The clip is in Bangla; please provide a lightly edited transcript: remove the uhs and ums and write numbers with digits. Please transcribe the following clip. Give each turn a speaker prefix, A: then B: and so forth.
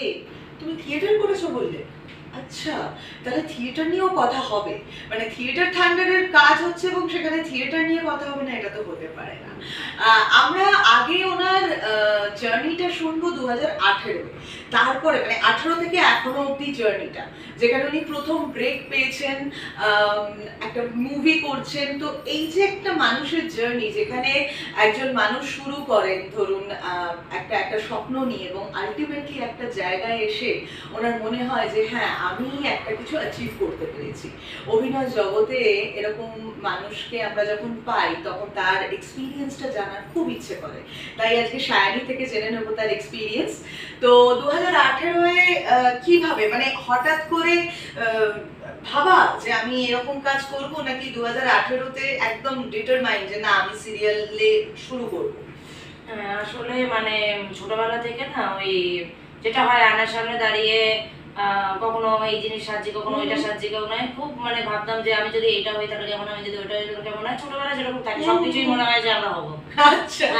A: আগে তুমি থিয়েটার করেছো বললে, আচ্ছা তাহলে থিয়েটার নিয়েও কথা হবে, মানে থিয়েটার থান্ডারের কাজ হচ্ছে এবং সেখানে থিয়েটার নিয়ে কথা হবে না, এটা তো হতে পারে না। আমরা আগে ওনার জার্নিটা শুনবো 2018, তারপরে মানে 18 থেকে এখনো অবধি জার্নিটা, যেখানে উনি প্রথম ব্রেক পেয়েছেন, একটা মুভি করছেন। তো এই যে একটা মানুষের জার্নি, যেখানে একজন মানুষ শুরু করেন ধরুন একটা একটা স্বপ্ন নিয়ে, এবং আলটিমেটলি একটা জায়গায় এসে ওনার মনে হয় যে হ্যাঁ আমি একটা কিছু অ্যাচিভ করতে পেরেছি। অভিনয় জগতে এরকম মানুষকে আমরা যখন পাই তখন তার এক্সপিরিয়েন্সটা জানার খুব ইচ্ছে করে, তাই আজকে সায়ানি থেকে জেনে নেব তার এক্সপিরিয়েন্স। তো 2018-এ কিভাবে মানে হঠাৎ করে ভাবা যে আমি এরকম কাজ করব, নাকি 2018-তে একদম ডিটারমাইন্ড যে না আমি সিরিয়ালে শুরু করব?
B: আসলে মানে ছোটবেলা থেকে না ওই যেটা হয় আয়নার সামনে দাঁড়িয়ে কখনো এই জিনিস সাজছি, কখনো ওইটা সাজছি, কখনো খুব মানে ভাবতাম যে আমি যদি এইটা হই তাহলে কেমন, আমি যদি ওইটা হই তাহলে কেমন হয়। ছোটবেলা যেরকম থাকে সবকিছুই মনে হয় যে আমরা হবো।
A: আচ্ছা।